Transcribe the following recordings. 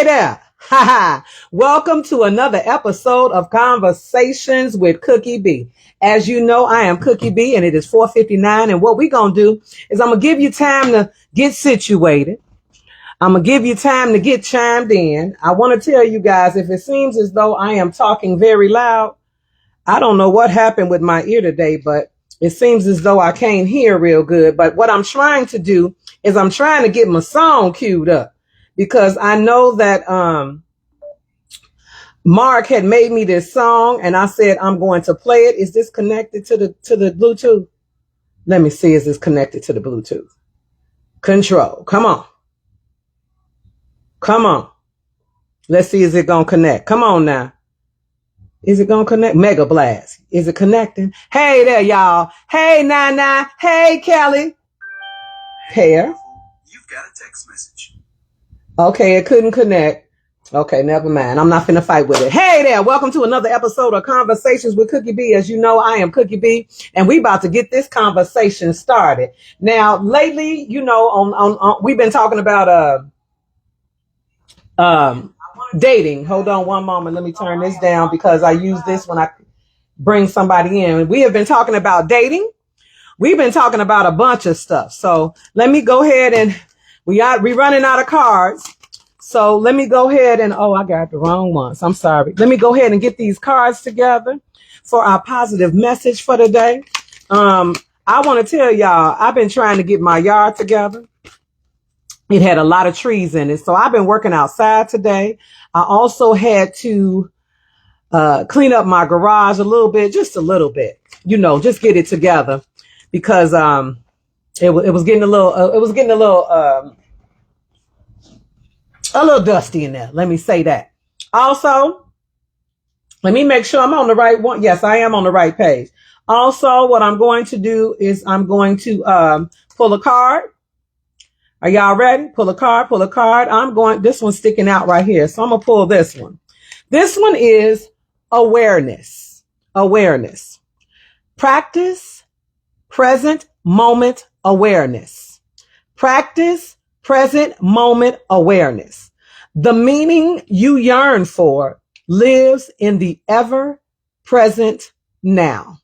Hey there. Ha ha. Welcome to another episode of Conversations with Cookie B. As you know, I am Cookie B and it is 4:59. And what we're going to do is I'm going to give you time to get situated. I'm going to give you time to get chimed in. I want to tell you guys, if it seems as though I am talking very loud, I don't know what happened with my ear today, but it seems as though I can't hear real good. But what I'm trying to do is I'm trying to get my song queued up because I know that Mark had made me this song and I said I'm going to play it. Is this connected to the Bluetooth? Let me see. Is this connected to the Bluetooth? Control. Come on. Come on. Let's see. Is it going to connect? Come on now. Is it going to connect? Mega Blast. Is it connecting? Hey there, y'all. Hey, Nana. Hey, Kelly. Here. You've got a text message. Okay, it couldn't connect. Okay, never mind. I'm not finna fight with it. Hey there. Welcome to another episode of Conversations with Cookie B. As you know, I am Cookie B, and we about to get this conversation started. Now, lately, you know, on we've been talking about dating. Hold on one moment. Let me turn this down because I use this when I bring somebody in. We have been talking about dating. We've been talking about a bunch of stuff. So let me go ahead and we running out of cards. So let me go ahead and, I got the wrong ones. I'm sorry. Let me go ahead and get these cards together for our positive message for today. I want to tell y'all, I've been trying to get my yard together. It had a lot of trees in it. So I've been working outside today. I also had to clean up my garage a little bit, just a little bit, just get it together because it was getting a little dusty in there. Let me say that. Also, let me make sure I'm on the right one. Yes, I am on the right page. Also, what I'm going to do is I'm going to pull a card. Are y'all ready? Pull a card. This one's sticking out right here. So I'm going to pull this one. This one is awareness. Awareness. Practice present moment awareness. Practice present moment awareness. The meaning you yearn for lives in the ever present now.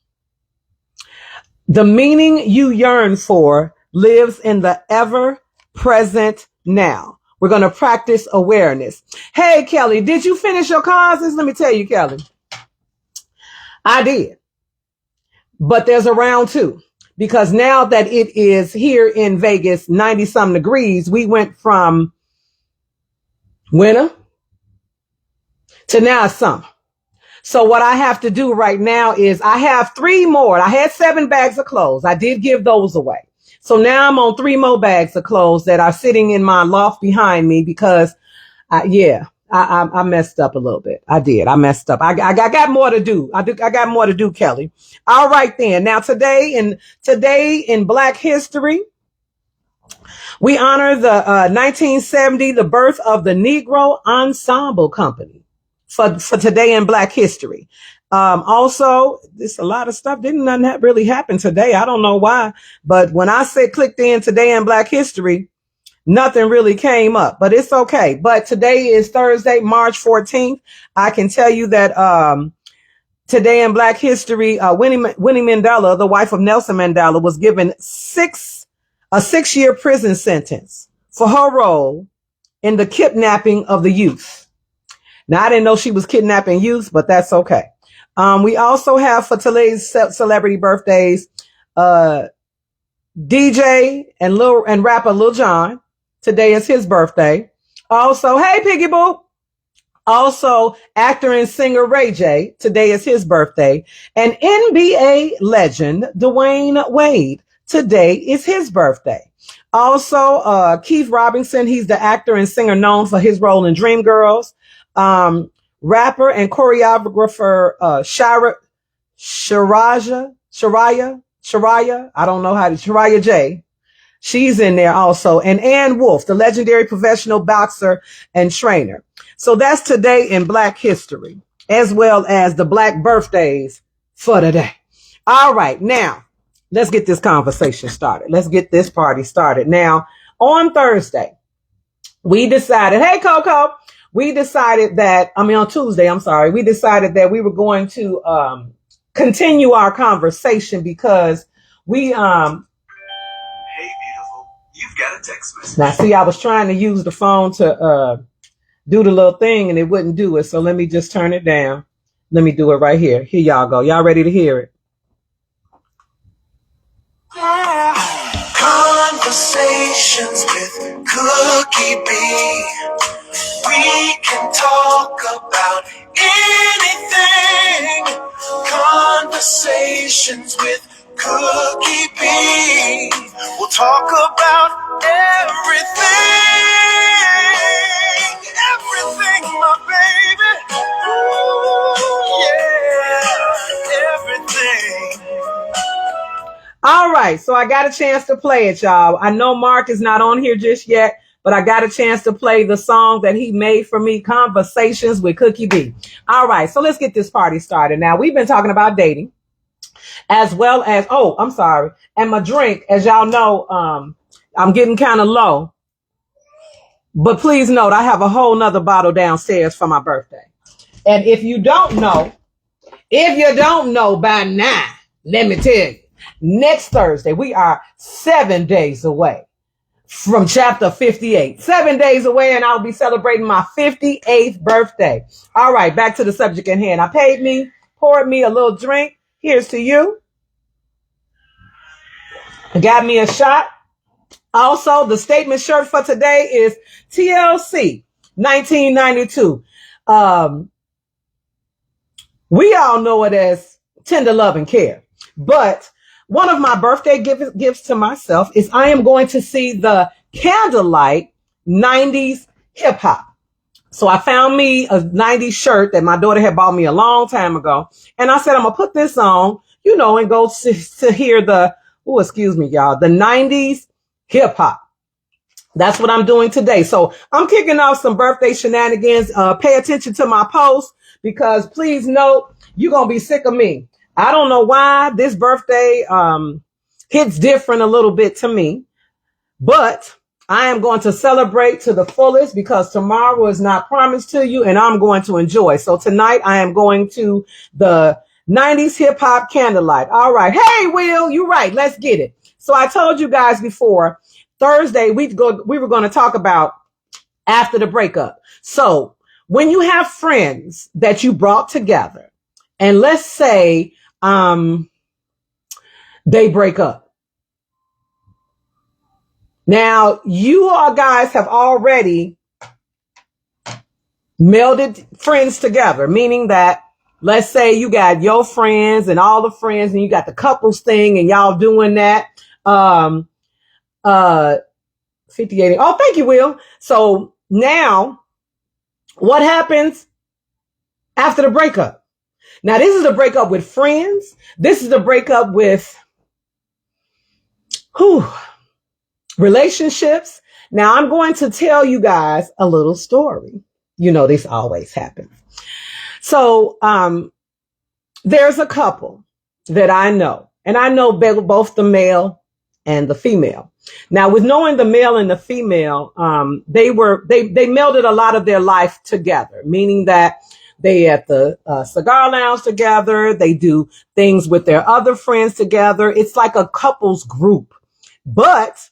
The meaning you yearn for lives in the ever present now. We're going to practice awareness. Hey, Kelly, did you finish your causes? Let me tell you, Kelly. I did. But there's a round two. Because now that it is here in Vegas, 90-some degrees, we went from winter to now summer. So what I have to do right now is I have 3 more. I had 7 bags of clothes. I did give those away. So now I'm on 3 more bags of clothes that are sitting in my loft behind me because, I messed up a little bit. I did. I messed up. I got more to do. I got more to do, Kelly. All right, then. Now, today in Black History, we honor the 1970, the birth of the Negro Ensemble Company for today in Black History. Also, there's a lot of stuff. Nothing really happen today. I don't know why. But when I clicked in today in Black History, nothing really came up, but it's okay. But today is Thursday, March 14th. I can tell you that today in Black History, Winnie Mandela, the wife of Nelson Mandela, was given a 6-year prison sentence for her role in the kidnapping of the youth. Now, I didn't know she was kidnapping youth, but that's okay. We also have for today's celebrity birthdays, DJ and rapper Lil Jon. Today is his birthday. Also, hey, Piggy Boo. Also, actor and singer Ray J. Today is his birthday. And NBA legend Dwayne Wade. Today is his birthday. Also, Keith Robinson. He's the actor and singer known for his role in Dreamgirls. Rapper and choreographer Shariah. I don't know how to. Shariah J. She's in there also. And Ann Wolf, the legendary professional boxer and trainer. So that's today in Black History, as well as the Black birthdays for today. All right. Now, let's get this conversation started. Let's get this party started. Now, on Thursday, we decided, hey, Coco, we decided that, on Tuesday, we decided that we were going to continue our conversation because we, Hey, beautiful. You've got a text message. now see, I was trying to use the phone to do the little thing and it wouldn't do it. So let me just turn it down. Let me do it right here. Here y'all go. Y'all ready to hear it? Yeah. Conversations with Cookie B. We can talk about anything. Conversations with Cookie B. We'll talk about everything. Everything, my baby. Ooh, yeah. Everything. All right. So I got a chance to play it, y'all. I know Mark is not on here just yet, but I got a chance to play the song that he made for me, Conversations with Cookie B. All right. So let's get this party started. Now, we've been talking about dating as well as, and my drink, as y'all know, I'm getting kind of low. But please note, I have a whole nother bottle downstairs for my birthday. And if you don't know by now, let me tell you, next Thursday, we are 7 days away from chapter 58. 7 days away, and I'll be celebrating my 58th birthday. All right, back to the subject at hand. Poured me a little drink. Here's to you. Got me a shot. Also, the statement shirt for today is TLC 1992. We all know it as Tender Love and Care. But one of my birthday gifts to myself is I am going to see the Candlelight 90s hip hop. So I found me a 90s shirt that my daughter had bought me a long time ago. And I said, I'm going to put this on, and go to hear the 90s hip hop. That's what I'm doing today. So I'm kicking off some birthday shenanigans. Pay attention to my post because please note, you're going to be sick of me. I don't know why this birthday hits different a little bit to me, but I am going to celebrate to the fullest because tomorrow is not promised to you and I'm going to enjoy. So tonight I am going to the 90s hip hop Candlelight. All right. Hey, Will, you're right. Let's get it. So I told you guys before Thursday, we were going to talk about after the breakup. So when you have friends that you brought together and let's say, they break up. Now, you all guys have already melded friends together, meaning that let's say you got your friends and all the friends and you got the couples thing and y'all doing that. 58. Oh, thank you, Will. So now what happens after the breakup? Now, this is a breakup with friends. This is a breakup with relationships. Now, I'm going to tell you guys a little story. This always happens. So there's a couple that I know, and I know both the male and the female. Now, with knowing the male and the female, they melded a lot of their life together, meaning that they at the cigar lounge together. They do things with their other friends together. It's like a couples group. But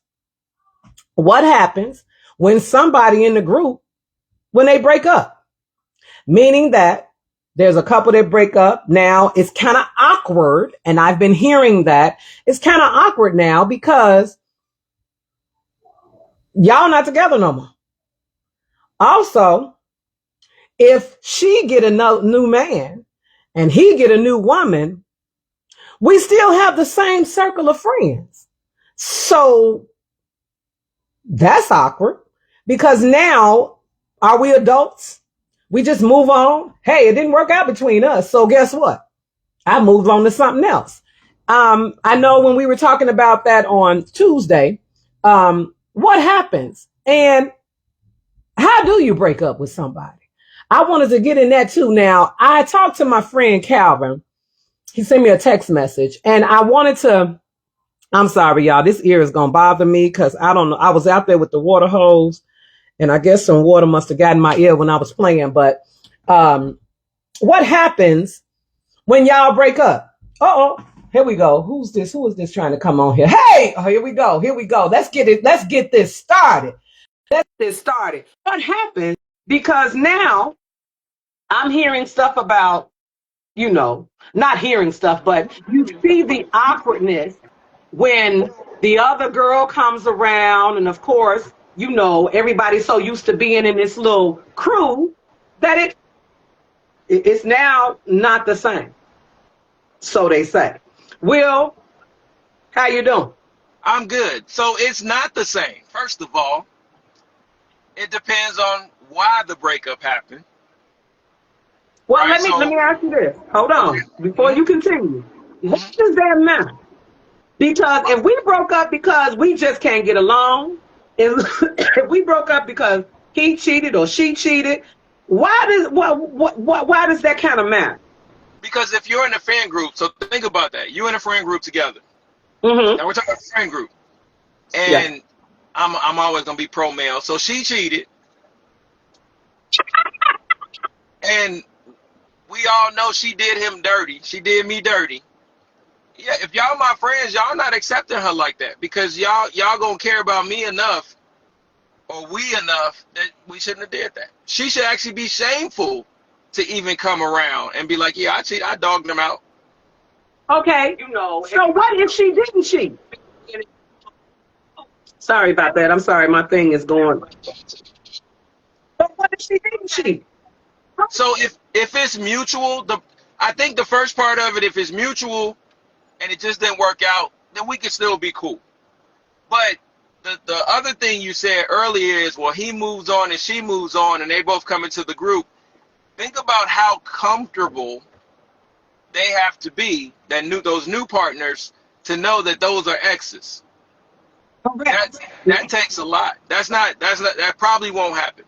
what happens when somebody in the group, when they break up? Meaning that there's a couple that break up. Now it's kind of awkward. And I've been hearing that it's kind of awkward now because y'all not together no more. Also, if she get a new man and he get a new woman, we still have the same circle of friends. So that's awkward because now are we adults? We just move on. Hey, it didn't work out between us. So guess what? I moved on to something else. I know when we were talking about that on Tuesday, what happens and how do you break up with somebody? I wanted to get in that too. Now, I talked to my friend Calvin. He sent me a text message and I'm sorry, y'all. This ear is going to bother me because I don't know. I was out there with the water hose And I guess some water must have gotten my ear when I was playing. But what happens when y'all break up? Uh-oh. Here we go. Who's this? Who is this trying to come on here? Hey, oh, here we go. Here we go. Let's get it. Let's get this started. Let's get this started. What happened? Because now I'm hearing stuff about, not hearing stuff, but you see the awkwardness when the other girl comes around. And of course, everybody's so used to being in this little crew that it's now not the same. So they say. Will, how you doing? I'm good. So it's not the same. First of all, it depends on why the breakup happened. Well, Right? let me ask you this. Hold Okay. on. Before you continue. What Mhm. does that matter? Because if we broke up because we just can't get along, if we broke up because he cheated or she cheated, why does that kind of matter? Because if you're in a friend group, so think about that. You in a friend group together. Mm-hmm. Now we're talking about a friend group. Yes. And I'm always gonna be pro male. So she cheated. And we all know she did him dirty. She did me dirty. Yeah, if y'all my friends, y'all not accepting her like that because y'all gonna care about me enough or we enough that we shouldn't have did that. She should actually be shameful to even come around and be like, yeah, I cheat, I dogged them out. Okay. So what if she didn't cheat? Sorry about that. I'm sorry. My thing is going. But what if she didn't cheat? So if it's mutual, I think the first part of it, if it's mutual and it just didn't work out, then we can still be cool. But the other thing you said earlier is, well, he moves on and she moves on and they both come into the group. Think about how comfortable they have to be, those new partners, to know that those are exes. Correct. That takes a lot. That probably won't happen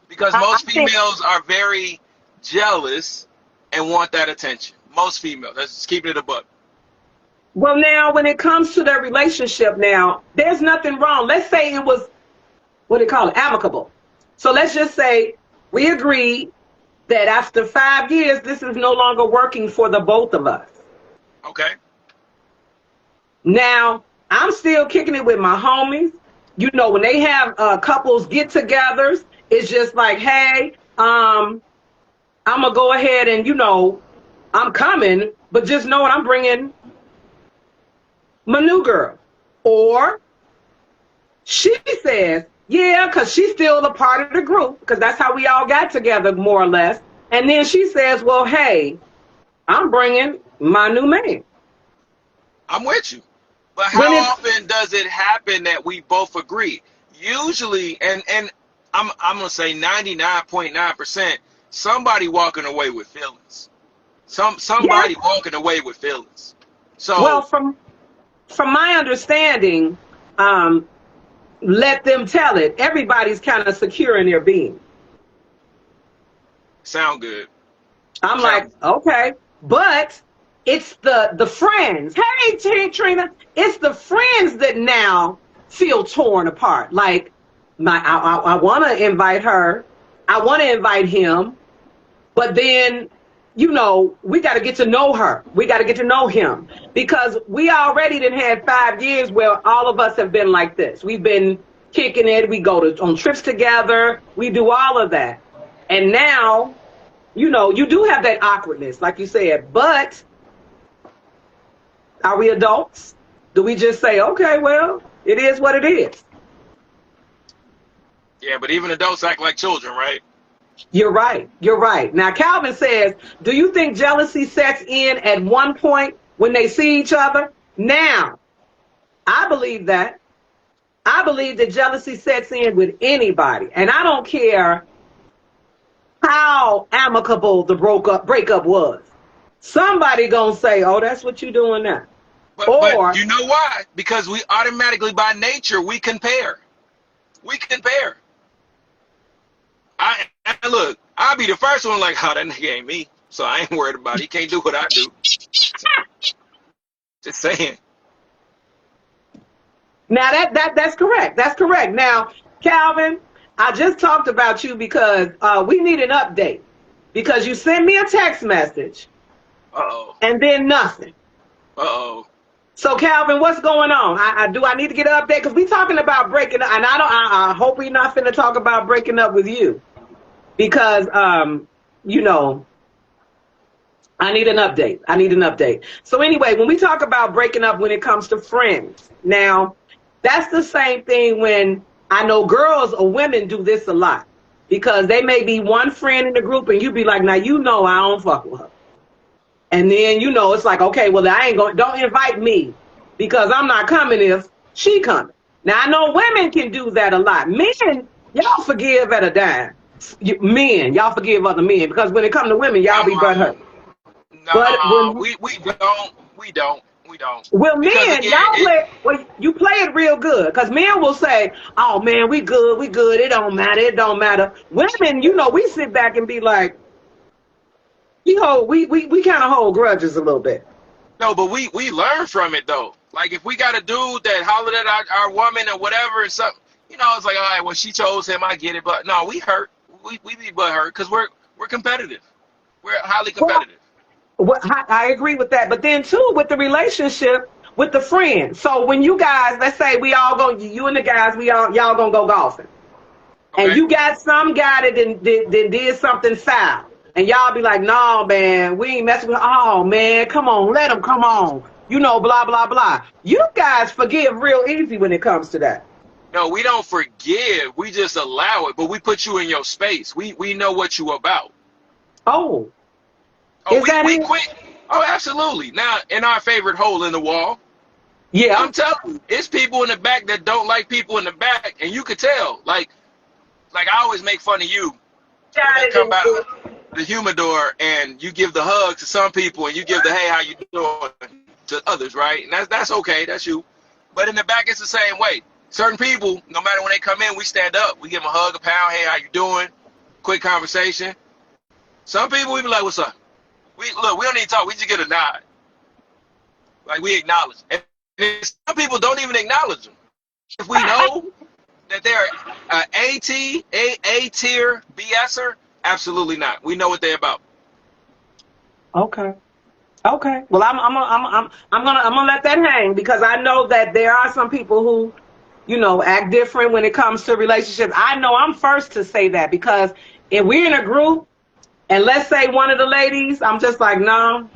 because I most think. females are very jealous and want that attention. Most females. That's just keeping it a buck. Well, now, when it comes to their relationship, now, there's nothing wrong. Let's say it was, what do you call it, amicable. So let's just say we agreed that after 5 years, this is no longer working for the both of us. Okay. Now, I'm still kicking it with my homies. When they have couples get-togethers, it's just like, hey, I'm gonna go ahead and I'm coming, but just know what I'm bringing my new girl. Or she says, yeah, because she's still a part of the group, because that's how we all got together, more or less. And then she says, well, hey, I'm bringing my new man. I'm with you. But When how it's often does it happen that we both agree? Usually, and I'm gonna say 99.9%, somebody walking away with feelings. Yes, Somebody walking away with feelings. well, So from my understanding, um, let them tell it. Everybody's kind of secure in their being. sound good. I'm like, Sound okay, but it's the friends. Hey, Trina, it's the friends that now feel torn apart. Like, I want to invite her, I want to invite him, but then we got to get to know her. We got to get to know him because we already done had 5 years where all of us have been like this. We've been kicking it. We go on trips together. We do all of that, and now you do have that awkwardness, like you said, but are we adults? Do we just say, okay, well, it is what it is? Yeah, but even adults act like children, right? You're right. You're right. Now, Calvin says, do you think jealousy sets in at one point when they see each other? Now, I believe that. I believe that jealousy sets in with anybody. And I don't care how amicable the breakup was. Somebody gonna say, oh, that's what you're doing now. But Or you know why? Because we automatically by nature we compare. We compare. I look, I'll be the first one like, oh, that nigga ain't me. So I ain't worried about it. He can't do what I do. Just saying. now that's correct. That's correct. Now, Calvin, I just talked about you because we need an update. Because you sent me a text message Uh-oh. and then nothing. Uh-oh. So Calvin, what's going on? I need to get an update because we talking about breaking up, and I hope we're not finna talk about breaking up with you because you know, I need an update. I need an update. So anyway, when we talk about breaking up when it comes to friends, now that's the same thing when I know girls or women do this a lot because they may be one friend in the group and you be like, now you know I don't fuck with her. And then, you know, it's like, okay, well, I ain't going, don't invite me because I'm not coming if she coming. Now, I know women can do that a lot. Men, y'all forgive at a dime. Men, y'all forgive other men because when it comes to women, y'all be butthurt. But No, when, we don't. well, Because men, again, y'all play, well, you play it real good because men will say, oh, man, we good. It don't matter. It don't matter. Women, you know, we sit back and be like, we kind of hold grudges a little bit. no, but we learn from it though. Like if we got a dude that hollered at our woman or whatever and something, you know, it's like, all right, well, she chose him, I get it, but no, we hurt. We be butt hurt because we're competitive. We're highly competitive. Well, I agree with that. But then too, with the relationship with the friend. So when you guys, let's say we all go, you and the guys, y'all gonna go golfing, and Okay. you got some guy that did something foul. And y'all be like, no, man, we ain't messing with, oh, man, come on, let him come on. You know, blah, blah, blah. You guys forgive real easy when it comes to that. No, we don't forgive. We just allow it, but we put you in your space. We know what you about. Oh, Oh, is that we it? quit. Oh, absolutely. Now, in our favorite hole in the wall, Yeah. I'm telling you, it's people in the back that don't like people in the back, and you could tell. Like I always make fun of you when they come out of the humidor and you give the hug to some people and you give the hey, how you doing to others, right? And that's okay, that's you. But in the back, it's the same way. Certain people, no matter when they come in, we stand up, we give them a hug, a pound, hey, how you doing? Quick conversation. Some people, we be like, what's up? We don't need to talk, we just get a nod. Like we acknowledge. And some people don't even acknowledge them. If we know that they're A tier BSer, absolutely not. We know what they're about. Okay. Okay. Well, I'm gonna let that hang because I know that there are some people who, you know, act different when it comes to relationships. I know I'm first to say that because if we're in a group and let's say one of the ladies, I'm just like, no,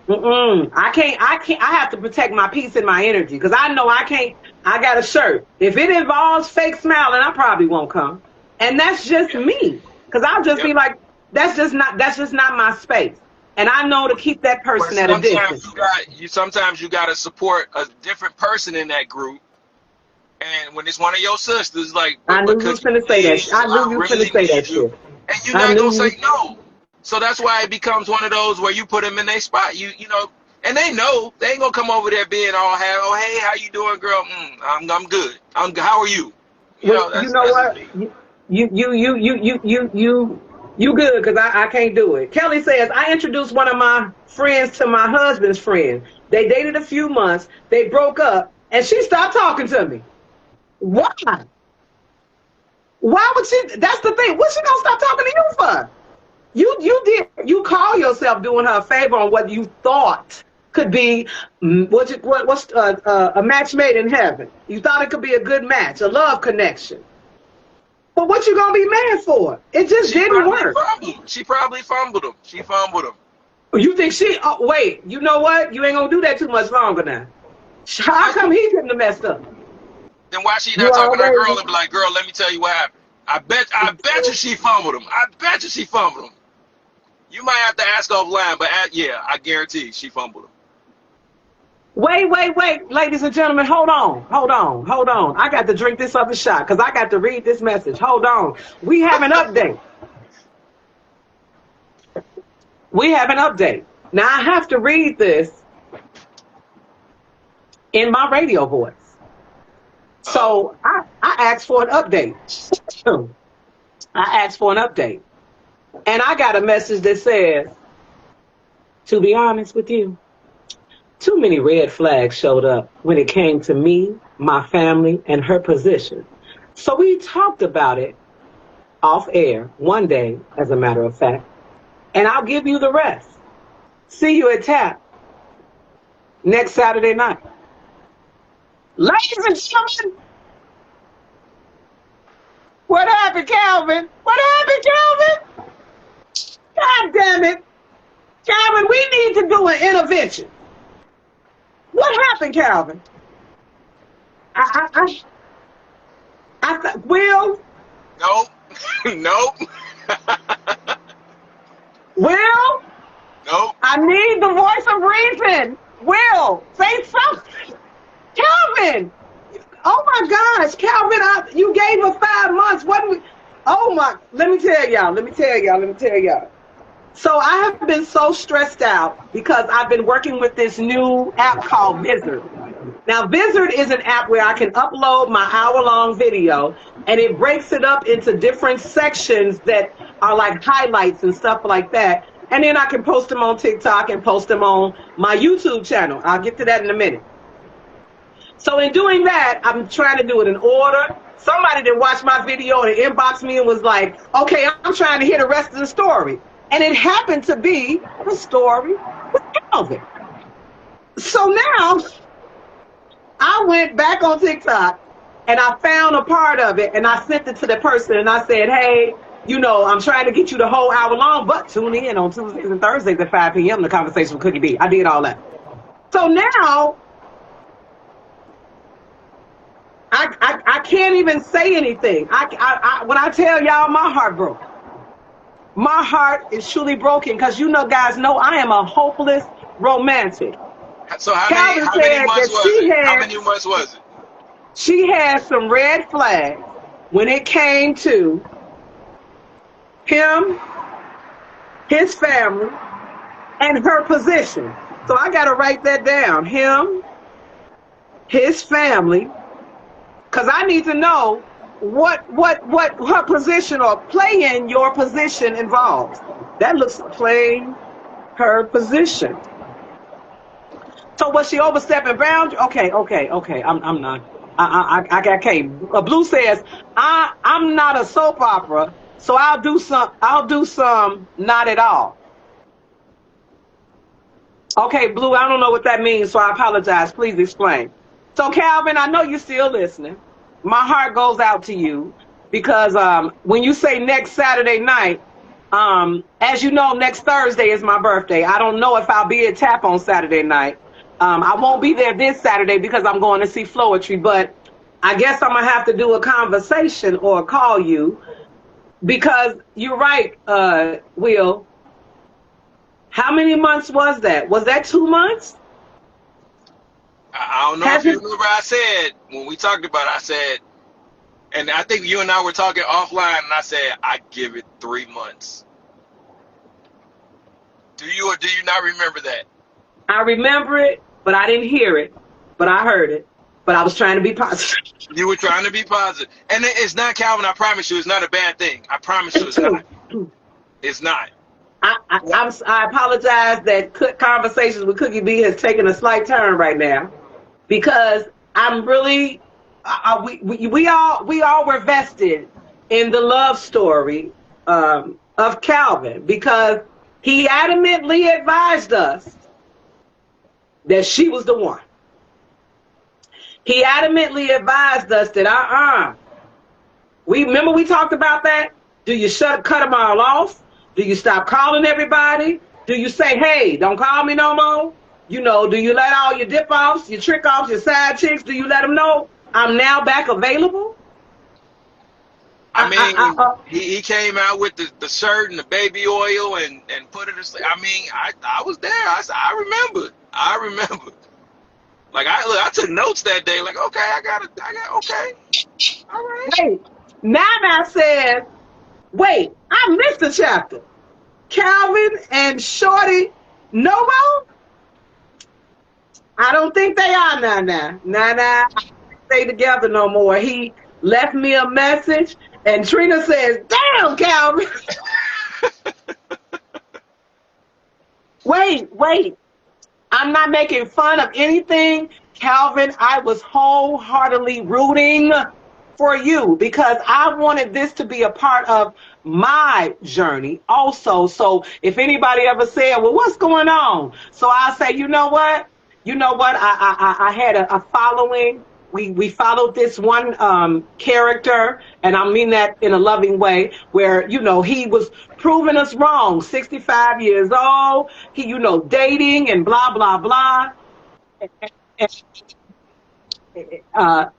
I can't. I have to protect my peace and my energy because I know I can't. I got a shirt. If it involves fake smiling, I probably won't come. And that's just me because I'll just be like, that's just not my space. And I know to keep that But person at a distance. sometimes you gotta support a different person in that group. And when it's one of your sisters, like, I knew you was because you finna say need that. you, I knew I you really finna say that need you, shit. and you're I not knew gonna you. say no. So that's why it becomes one of those where you put them in their spot. You know, and they know they ain't gonna come over there being all happy. Oh, hey, how you doing, girl? I'm good. How are you? You Well, know, you that's know just what? me. You good because I can't do it. Kelly says I introduced one of my friends to my husband's friend. They dated a few months. They broke up, and she stopped talking to me. Why? Why would she? That's the thing. What's she gonna stop talking to you for? You call yourself doing her a favor on what you thought could be what's a match made in heaven. You thought it could be a good match, a love connection. But what you gonna be mad for? It just didn't work. She probably fumbled him. She fumbled him. You think she? Oh, wait. You know what? You ain't gonna do that too much longer now. She How might. come he couldn't have messed up? Then why she You not talking to her girl already. and be like, girl, let me tell you what happened. I bet you she fumbled him. I bet you she fumbled him. You might have to ask offline, but yeah, I guarantee she fumbled him. Wait, ladies and gentlemen, hold on. I got to drink this other shot because I got to read this message. Hold on. We have an update. Now I have to read this in my radio voice. So I asked for an update. And I got a message that says, to be honest with you, too many red flags showed up when it came to me, my family, and her position. So we talked about it, off air one day, as a matter of fact, and I'll give you the rest. See you at TAP next Saturday night. Ladies and gentlemen, what happened, Calvin? What happened, Calvin? God damn it. Calvin, we need to do an intervention. What happened, Calvin? Will? Nope. Nope. Will? Nope. I need the voice of reason. Will, say something. Calvin! Oh my gosh, Calvin, you gave her 5 months. Let me tell y'all. So I have been so stressed out because I've been working with this new app called Vizard. Now, Vizard is an app where I can upload my hour-long video, and it breaks it up into different sections that are like highlights and stuff like that. And then I can post them on TikTok and post them on my YouTube channel. I'll get to that in a minute. So in doing that, I'm trying to do it in order. Somebody that watched my video and inboxed me and was like, okay, I'm trying to hear the rest of the story. And it happened to be the story with Calvin. So now I went back on TikTok and I found a part of it and I sent it to the person and I said, hey, I'm trying to get you the whole hour long, but tune in on Tuesdays and Thursdays at 5 p.m. The Conversation with Cookie B. I did all that. So now I can't even say anything. When I tell y'all, my heart broke. My heart is truly broken because guys know I am a hopeless romantic. So how many months was it? She had some red flags when it came to him, his family, and her position. So I got to write that down. Him, his family, because I need to know what her position or playing your position involves. That looks like playing her position. So was she overstepping boundaries? Okay. I'm not. I can't. Blue says I'm not a soap opera, so I'll do some not at all. Okay, Blue, I don't know what that means, so I apologize. Please explain. So Calvin, I know you're still listening. My heart goes out to you because when you say next Saturday night, as you know, next Thursday is my birthday. I don't know if I'll be at TAP on Saturday night. I won't be there this Saturday because I'm going to see Floetry, but I guess I'm going to have to do a conversation or call you because you're right, Will. How many months was that? Was that 2 months? I don't know if you remember I said, when we talked about it, I said, and I think you and I were talking offline, and I said, I give it 3 months. Do you or do you not remember that? I remember it, but I didn't hear it, but I heard it. But I was trying to be positive. You were trying to be positive. And it's not, Calvin, I promise you, it's not a bad thing. I promise you it's not. It's not. I apologize that Conversations with Cookie B has taken a slight turn right now because I'm really, we all were vested in the love story of Calvin because he adamantly advised us that she was the one. He adamantly advised us that remember we talked about that? Do you cut them all off? Do you stop calling everybody? Do you say, hey, don't call me no more? Do you let all your dip offs, your trick offs, your side chicks, do you let them know I'm now back available? I mean, he came out with the shirt and the baby oil and put it asleep. I mean, I was there. I remember. Like I took notes that day. Like, okay, I got okay. All right. Wait, Nana says, wait, I missed a chapter. Calvin and Shorty, no more? I don't think they are Nana. Nana, stay together no more. He left me a message, and Trina says, damn, Calvin. Wait. I'm not making fun of anything. Calvin, I was wholeheartedly rooting for you because I wanted this to be a part of my journey also. So if anybody ever said, well, what's going on? So I'll say, you know what? I had a following. We followed this one character, and I mean that in a loving way, where, he was proving us wrong. 65 years old, he, dating and blah, blah, blah.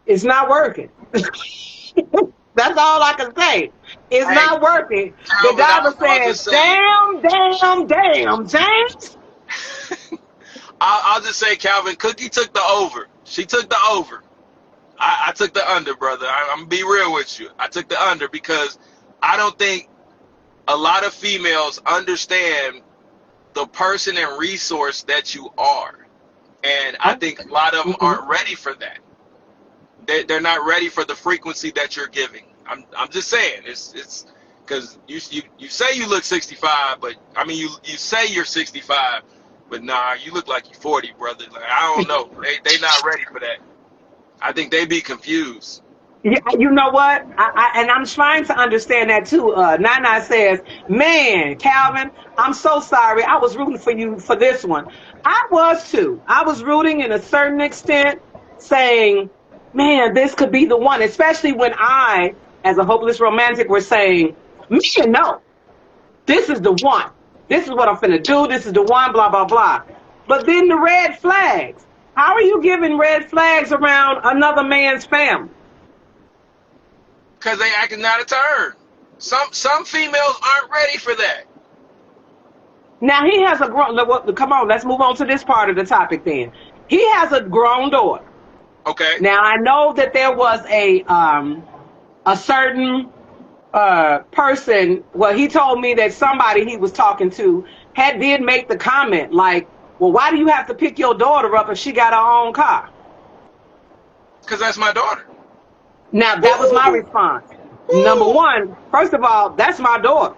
It's not working. That's all I can say. It's Hey, not working. The Calvin, Bible I'll says, just say, damn, James. I'll just say, Calvin, Cookie took the over. She took the over. I took the under, brother. I'm gonna be real with you. I took the under because I don't think a lot of females understand the person and resource that you are, and I think a lot of them aren't ready for that. They're not ready for the frequency that you're giving. I'm just saying it's because you say you look 65, but I mean you say you're 65, but nah, you look like you're 40, brother. Like, I don't know. They not ready for that. I think they be confused. Yeah, you know what? And I'm trying to understand that too. Nana says, man, Calvin, I'm so sorry. I was rooting for you for this one. I was too. I was rooting in a certain extent, saying, man, this could be the one, especially when I, as a hopeless romantic, were saying, man, no, this is the one. This is what I'm finna do. This is the one, blah, blah, blah. But then the red flags. How are you giving red flags around another man's family? Because they acting out of turn. Some females aren't ready for that. Now he has a grown. Come on, let's move on to this part of the topic. Then he has a grown daughter. Okay. Now I know that there was a certain person. Well, he told me that somebody he was talking to did make the comment like, well, why do you have to pick your daughter up if she got her own car? Because that's my daughter. Now, that was my response. Number one, first of all, that's my daughter.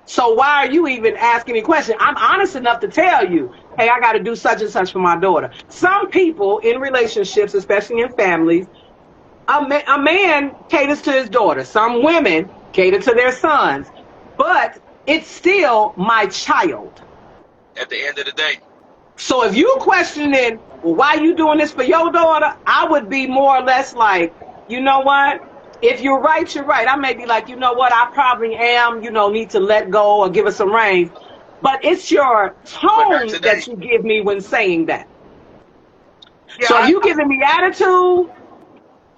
So why are you even asking me questions? I'm honest enough to tell you, hey, I got to do such and such for my daughter. Some people in relationships, especially in families, a man caters to his daughter. Some women cater to their sons. But it's still my child. At the end of the day. So if you questioning, well, why you doing this for your daughter, I would be more or less like, you know what? If you're right, you're right. I may be like, you know what? I probably am, need to let go or give her some reins. But it's your tone that you give me when saying that. Yeah, so if you giving me attitude,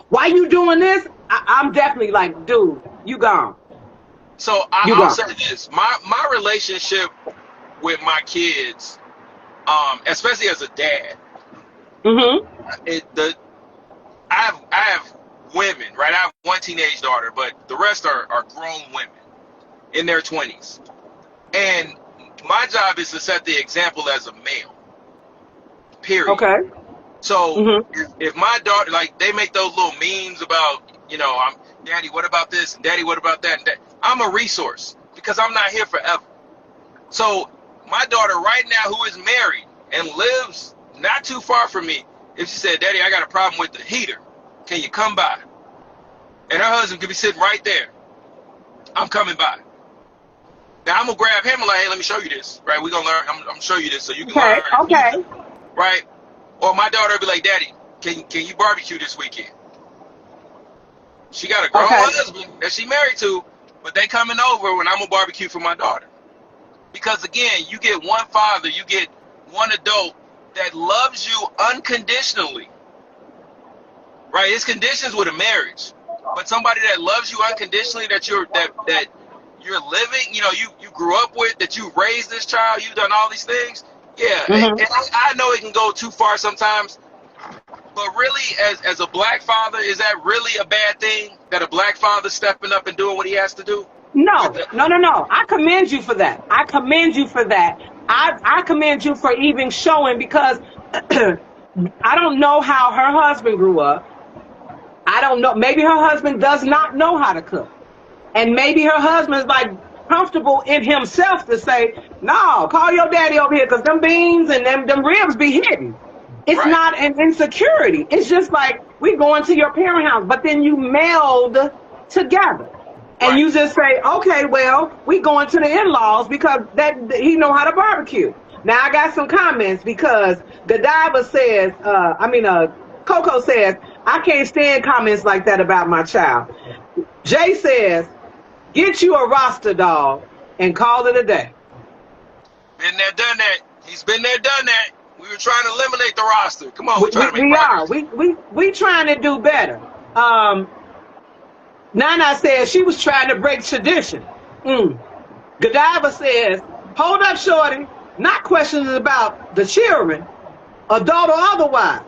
why you doing this? I'm definitely like, dude, you gone. So I'll say this. My relationship with my kids, especially as a dad, I have women, right? I have one teenage daughter, but the rest are grown women in their 20s. And my job is to set the example as a male. Period. Okay. So if my daughter, like, they make those little memes about, I'm, Daddy, what about this? And Daddy, what about that? And that. I'm a resource because I'm not here forever. So my daughter right now, who is married and lives not too far from me, if she said, Daddy, I got a problem with the heater, can you come by? And her husband could be sitting right there. I'm coming by. Now I'm gonna grab him and like, hey, let me show you this. Right? We're gonna learn. I'm gonna show you this so you can learn. Okay. Right? Or my daughter would be like, Daddy, can you barbecue this weekend? She got a grown husband that she married to, but they coming over when I'm gonna barbecue for my daughter. Because again, you get one father, you get one adult that loves you unconditionally. Right? It's conditions with a marriage. But somebody that loves you unconditionally, that you're living, you grew up with, that you raised this child, you've done all these things. Yeah. And I know it can go too far sometimes. But really, as a black father, is that really a bad thing? That a black father stepping up and doing what he has to do? No. I commend you for that. I commend you for even showing, because I don't know how her husband grew up. I don't know. Maybe her husband does not know how to cook. And maybe her husband is like comfortable in himself to say, no, call your daddy over here because them beans and them ribs be hidden. It's not an insecurity. It's just like, we going to your parent house, but then you meld together. And Right. you just say, okay, well, we going to the in-laws because that he know how to barbecue. Now I got some comments because Godiva says, Coco says, I can't stand comments like that about my child. Jay says, get you a roster dog and call it a day. Been there, done that. He's been there, done that. We were trying to eliminate the roster. Come on, we're trying to make We are. progress. We trying to do better. Nana says she was trying to break tradition. Godiva says, hold up, shorty. Not questions about the children, adult or otherwise.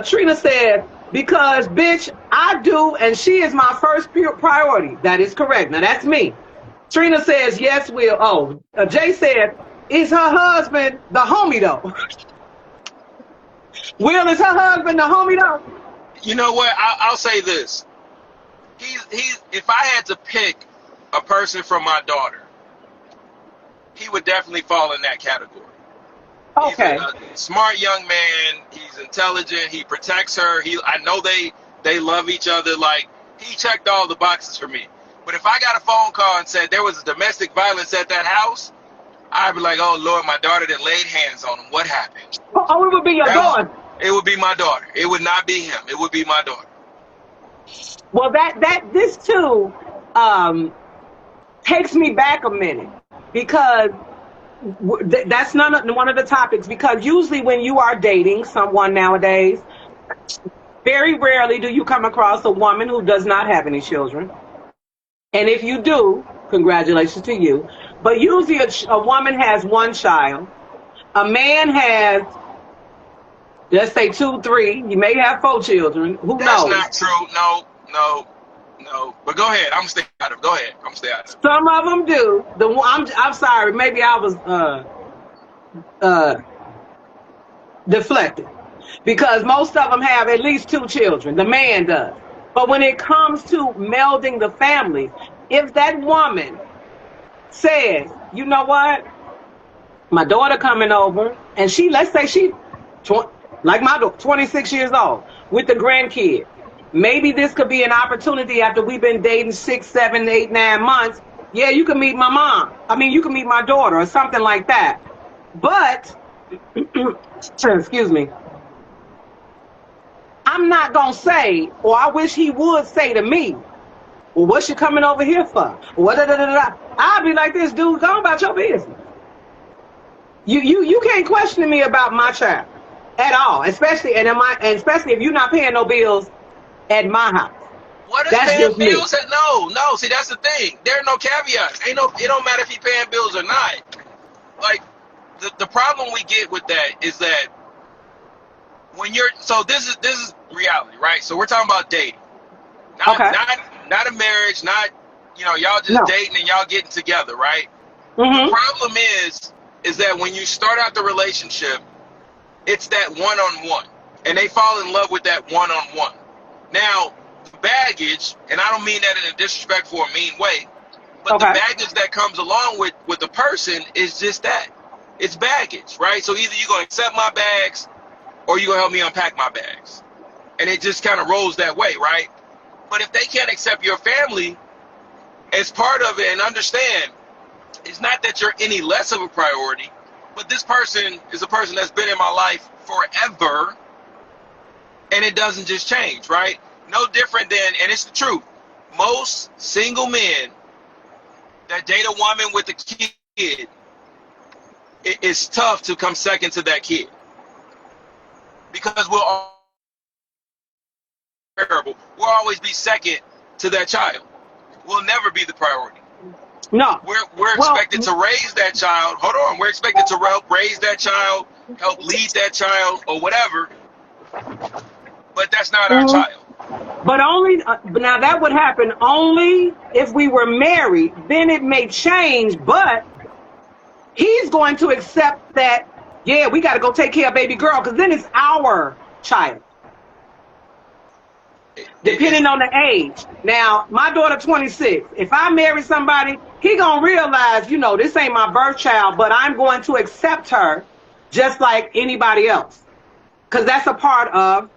Trina says, because, bitch, I do, and she is my first priority. That is correct. Now, that's me. Trina says, yes, Will. Oh, Jay said, is her husband the homie, though? Will, is her husband the homie, though? You know what? I'll say this. He's. If I had to pick a person from my daughter, he would definitely fall in that category. Okay. He's a smart young man. He's intelligent. He protects her. I know they love each other. Like, he checked all the boxes for me. But if I got a phone call and said there was domestic violence at that house, I'd be like, oh Lord, my daughter that laid hands on him. What happened? Oh, it would be your daughter. It would be my daughter. It would not be him. It would be my daughter. Well, this too takes me back a minute because that's one of the topics. Because usually when you are dating someone nowadays, very rarely do you come across a woman who does not have any children. And if you do, congratulations to you. But usually a woman has one child. A man has, let's say 2, 3. You may have 4 children. Who That's knows? not true. No. But go ahead. I'm gonna stay out of it. Go ahead. I'm gonna stay out of it. Some of them do. I'm sorry. Maybe I was deflected because most of them have at least 2 children. The man does. But when it comes to melding the families, if that woman says, you know what, my daughter coming over, and let's say she, like my daughter, 26 years old, with the grandkid. Maybe this could be an opportunity after we've been dating 6, 7, 8, 9 months. Yeah, you can meet my mom. You can meet my daughter or something like that. But, excuse me, I'm not going to say, or I wish he would say to me, well, what's you coming over here for? I'll be like, this dude, go about your business. You can't question me about my child at all, especially if you're not paying no bills at my house. What is That's paying just me. bills? No. See, that's the thing. There are no caveats. It don't matter if he paying bills or not. Like, the problem we get with that is that when this is reality, right? So we're talking about dating, not a marriage, not y'all just dating and y'all getting together, right? Mm-hmm. The problem is that when you start out the relationship, it's that one-on-one, and they fall in love with that one-on-one. Now, the baggage, and I don't mean that in a disrespectful or mean way, but the baggage that comes along with the person is just that. It's baggage, right? So either you're going to accept my bags or you're going to help me unpack my bags. And it just kind of rolls that way, right? But if they can't accept your family as part of it and understand, it's not that you're any less of a priority, but this person is a person that's been in my life forever, and it doesn't just change, right? No different than, and it's the truth, most single men that date a woman with a kid, it's tough to come second to that kid. Because we'll always be second to that child. We'll never be the priority. No. We're expected to raise that child. Hold on. We're expected to help raise that child, help lead that child, or whatever. But that's not our child. But only now that would happen only if we were married. Then it may change. But he's going to accept that. Yeah, we got to go take care of baby girl because then it's our child. Depending on the age. Now, my daughter 26. If I marry somebody, he gonna realize, this ain't my birth child, but I'm going to accept her just like anybody else. Because that's a part of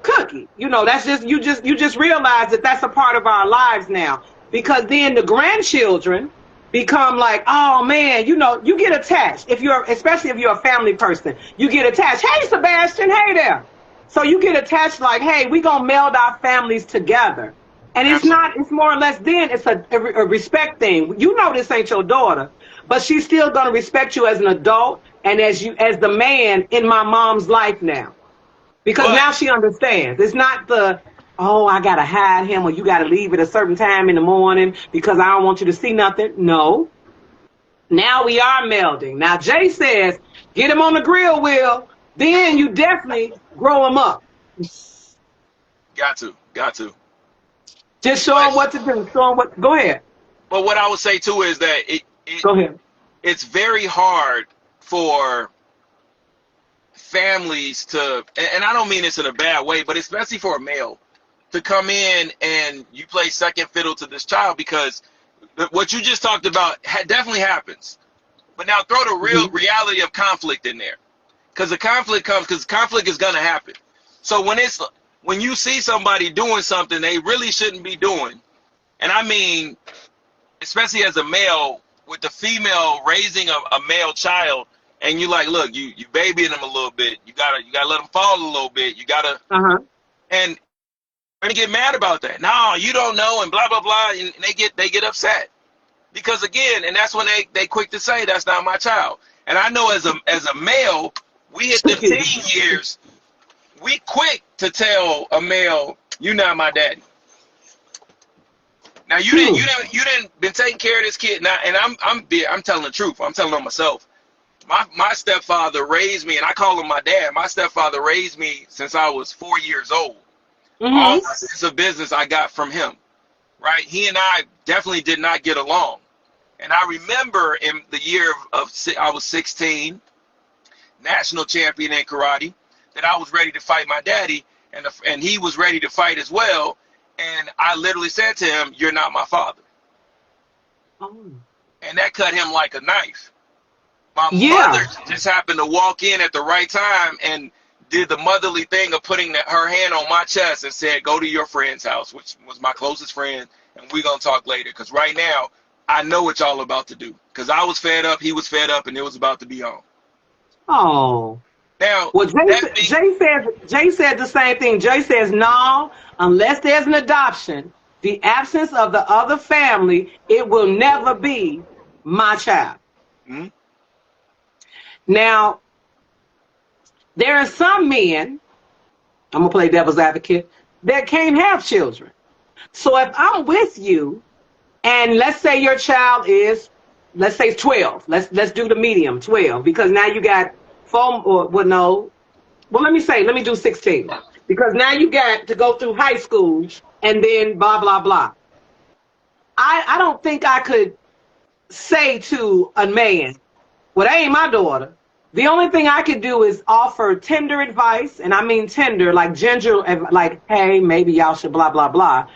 Cookie. You know, that's just you just realize that that's a part of our lives now. Because then the grandchildren become like, oh man, you know, you get attached. If you're, especially if you're a family person, you get attached. Hey Sebastian, hey there. So you get attached like, hey, we gonna meld our families together. And it's Absolutely. not, it's more or less then it's a respect thing. You know this ain't your daughter, but she's still gonna respect you as an adult and as the man in my mom's life now. Because But now she understands. It's not the, oh, I gotta hide him or you gotta leave at a certain time in the morning because I don't want you to see nothing. No. Now we are melding. Now Jay says, get him on the grill wheel, then you definitely grow him up. got to. Just show him But what to do. Show him what, go ahead. but what I would say too is that Go ahead. it's very hard for families to, and I don't mean this in a bad way, but especially for a male to come in and you play second fiddle to this child because what you just talked about definitely happens. But now throw the real Mhm. reality of conflict in there, because the conflict comes because conflict is gonna happen. So when you see somebody doing something they really shouldn't be doing, and I mean, especially as a male with the female raising a male child, and you like, look, you babying him a little bit, you gotta let him fall a little bit, you gotta, Uh-huh. and get mad about that. No, you don't know, and blah blah blah, and they get upset. Because again, and that's when they quick to say that's not my child. And I know as a male, we hit them teen years, we quick to tell a male, you not my daddy. Now you didn't been taking care of this kid. Now, and I'm telling the truth. I'm telling on myself. My stepfather raised me, and I call him my dad. My stepfather raised me since I was 4 years old. All Mm-hmm. my sense of business I got from him. Right? He and I definitely did not get along. And I remember in the year I was 16, national champion in karate, that I was ready to fight my daddy, and he was ready to fight as well. And I literally said to him, "You're not my father," Oh. and that cut him like a knife. My Yeah. mother just happened to walk in at the right time and did the motherly thing of putting her hand on my chest and said, "Go to your friend's house," which was my closest friend, and we're gonna talk later. Because right now, I know what y'all about to do. Because I was fed up, he was fed up, and it was about to be on. Oh. Now, Well, that being, Jay said the same thing. Jay says, no, unless there's an adoption, the absence of the other family, it will never be my child. hmm, Now, there are some men, I'm going to play devil's advocate, that can't have children. So if I'm with you, and let's say your child is, let's say 12. Let's do the medium, 12, because now you got four, or well, no, well, let me do 16, because now you got to go through high school and then blah blah blah. I don't think I could say to a man, well, that ain't my daughter. The only thing I could do is offer tender advice, and I mean tender, like ginger, like, hey, maybe y'all should blah blah blah,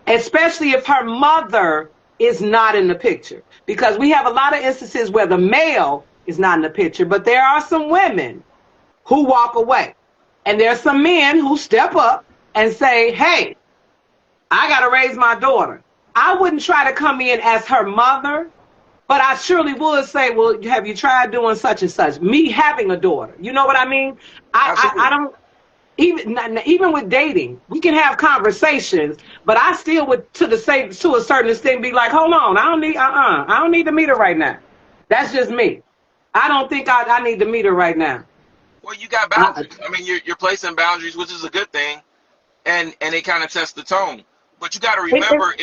especially if her mother is not in the picture, because we have a lot of instances where the male is not in the picture, but there are some women who walk away. And there's some men who step up and say, hey, I got to raise my daughter. I wouldn't try to come in as her mother, but I surely would say, well, have you tried doing such and such? Me having a daughter. You know what I mean? I absolutely. don't, even with dating, we can have conversations, but I still would to a certain extent be like, hold on, I don't need to meet her right now. That's just me. I don't think I need to meet her right now. Well, you got I, boundaries. I mean, you're placing boundaries, which is a good thing, and it kind of tests the tone. But you got to it, remember,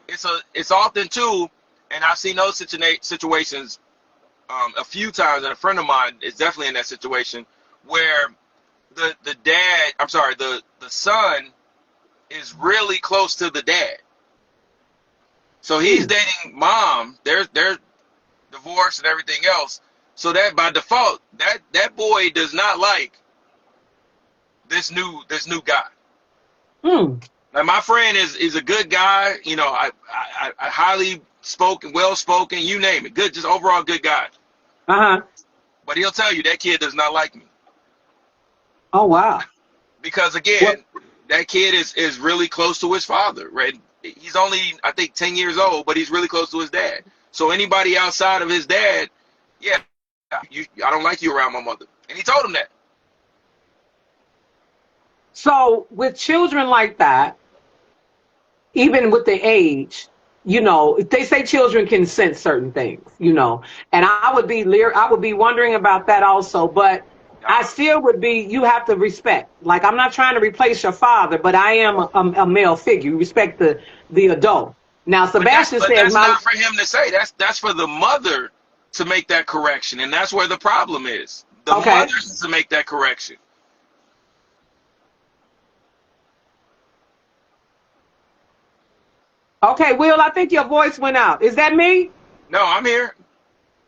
it's often too, and I've seen those situations a few times, and a friend of mine is definitely in that situation where the dad, I'm sorry, the son is really close to the dad. So he's mm, dating mom. They're divorced and everything else. So that by default, that boy does not like this new guy. mm, Like my friend is a good guy. You know, I highly spoken, well spoken, you name it, good, just overall good guy. uh-huh. But he'll tell you that kid does not like me Oh, wow. because What? again, that kid is really close to his father, right? He's only, I think, 10 years old, but he's really close to his dad. So anybody outside of his dad, yeah, I don't like you around my mother. And he told him that. So with children like that, even with the age, they say children can sense certain things, and I would be wondering about that also, but I still would be, you have to respect. Like, I'm not trying to replace your father, but I am a male figure. You respect the adult. Now, Sebastian But says, that's not for him to say. That's for the mother to make that correction, and that's where the problem is. The mother has to make that correction. Okay, Will, I think your voice went out. Is that me? No, I'm here.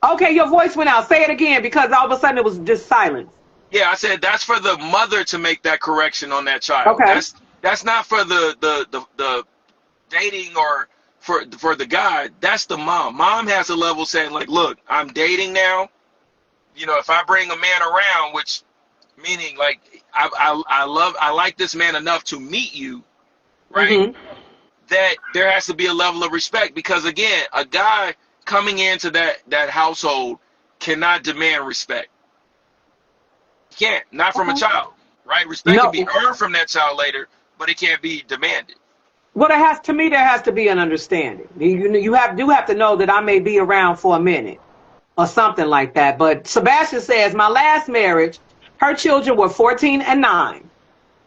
Okay, your voice went out. Say it again, because all of a sudden it was just silence. Yeah, I said that's for the mother to make that correction on that child. Okay. That's not for the dating or for the guy. That's the mom. Mom has a level saying, like, look, I'm dating now. If I bring a man around, which meaning like I like this man enough to meet you, right? Mm-hmm. That there has to be a level of respect, because again, a guy coming into that household cannot demand respect. He can't, not from a child, right? Respect can be earned from that child later, but it can't be demanded. Well, there has to be an understanding. You do have to know that I may be around for a minute or something like that. But Sebastian says, my last marriage, her children were 14 and 9.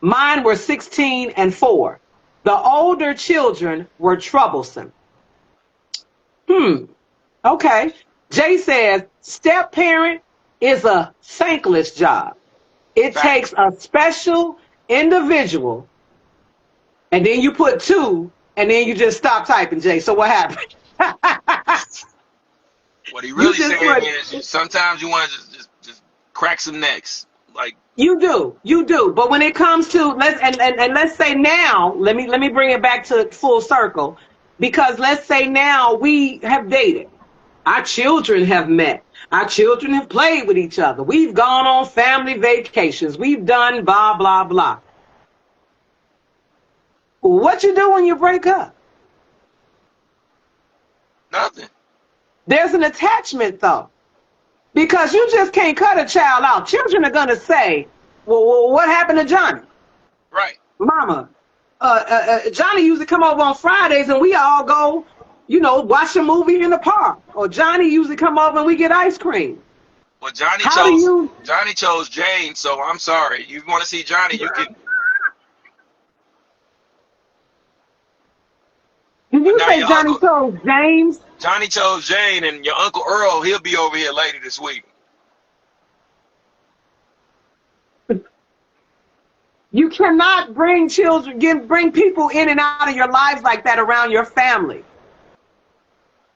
Mine were 16 and 4. The older children were troublesome. Okay. Jay says, step parent is a thankless job. It takes a special individual. And then you put 2, and then you just stop typing, Jay. So what happened? What he really saying is sometimes you want to just crack some necks. Like, you do. But when it comes to let's say now, let me bring it back to full circle, because let's say now we have dated. Our children have met. Our children have played with each other. We've gone on family vacations. We've done blah, blah, blah. What you do when you break up? Nothing. There's an attachment, though. Because you just can't cut a child out. Children are going to say, well, what happened to Johnny? Right. Mama, Johnny used to come over on Fridays and we all go, watch a movie in the park. Or Johnny usually come over and we get ice cream. Well, Johnny chose Jane, so I'm sorry. You want to see Johnny, you can. Did you say Johnny chose James? Johnny chose Jane, and your Uncle Earl, he'll be over here later this week. You cannot bring bring people in and out of your lives like that around your family.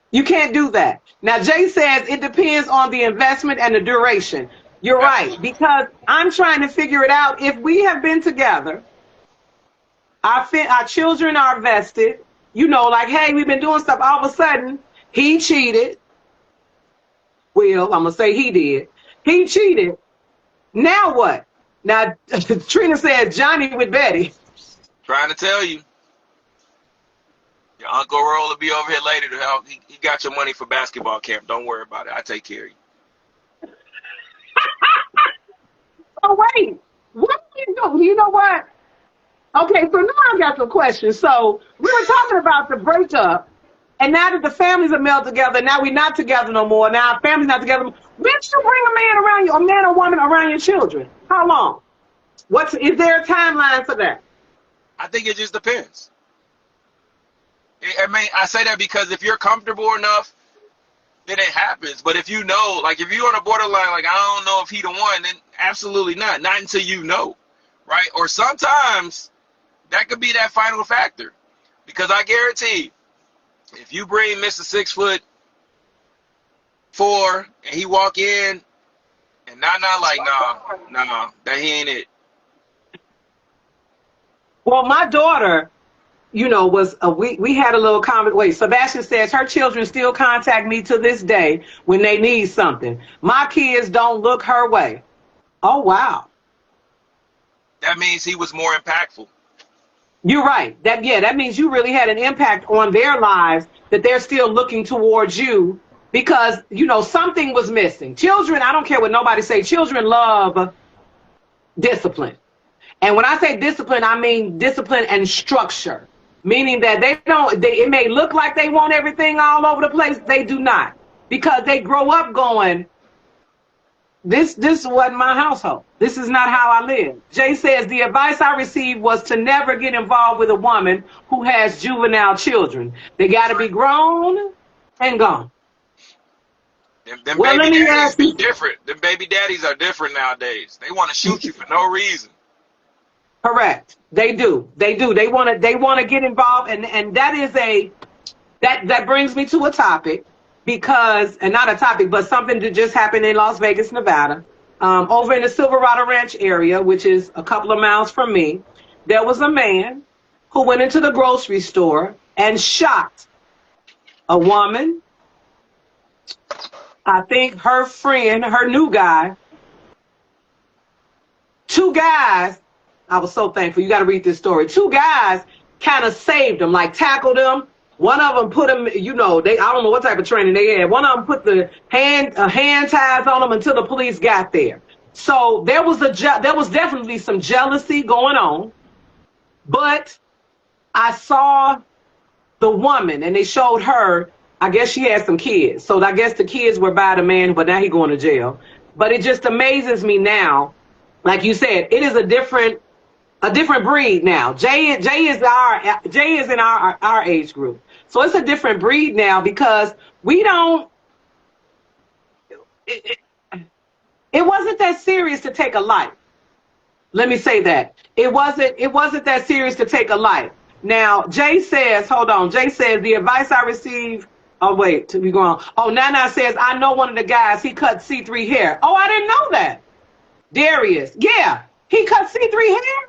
You can't do that. Now, Jay says it depends on the investment and the duration. You're right, because I'm trying to figure it out. If we have been together, our children are vested, like, hey, we've been doing stuff. All of a sudden, he cheated. Well, I'm going to say he did. He cheated. Now what? Now, Trina said Johnny with Betty. Trying to tell you. Your Uncle Earl will be over here later to help. He got your money for basketball camp. Don't worry about it. I take care of you. Oh, wait. What do you do? You know what? Okay, so now I got some questions. So we were talking about the breakup, and now that the families are melded together, now we're not together no more. Now our family's not together. When did you bring a man around you, a man or woman around your children? How long? Is there a timeline for that? I think it just depends. I say that because if you're comfortable enough, then it happens. But if if you're on a borderline, like, I don't know if he the one, then absolutely not. Not until you know, right? Or sometimes that could be that final factor. Because I guarantee, if you bring Mr. 6'4" and he walk in and nah, that he ain't it. Well, my daughter, we had a little comment. Wait, Sebastian says her children still contact me to this day when they need something. My kids don't look her way. Oh, wow. That means he was more impactful. You're right. That means you really had an impact on their lives, that they're still looking towards you because, something was missing. Children, I don't care what nobody say, children love discipline. And when I say discipline, I mean discipline and structure, meaning that it may look like they want everything all over the place. They do not, because they grow up going, this wasn't my household. This is not how I live. Jay says, the advice I received was to never get involved with a woman who has juvenile children. They got to be grown and gone. Them Well, let baby me daddies ask be you. different. Them baby daddies are different nowadays. They want to shoot you for no reason. Correct. They do. They do. They want to get involved, and that is that brings me to a topic, because, and not a topic, but something that just happened in Las Vegas, Nevada, over in the Silverado Ranch area, which is a couple of miles from me. There was a man who went into the grocery store and shot a woman. I think her friend, her new guy, two guys. I was so thankful. You got to read this story. Two guys kind of saved him, like tackled him. One of them put him, I don't know what type of training they had. One of them put the hand ties on him until the police got there. So there was definitely some jealousy going on. But I saw the woman, and they showed her. I guess she had some kids. So I guess the kids were by the man, but now he's going to jail. But it just amazes me now. Like you said, it is a different breed now. Jay is in our age group. So it's a different breed now, because we don't it wasn't that serious to take a life. Let me say that. It wasn't that serious to take a life. Now, Jay says, hold on. Jay says, the advice I received. Oh, wait, to be going on. Oh, Nana says, I know one of the guys, he cut C3 hair. Oh, I didn't know that. Darius. Yeah, he cut C3 hair.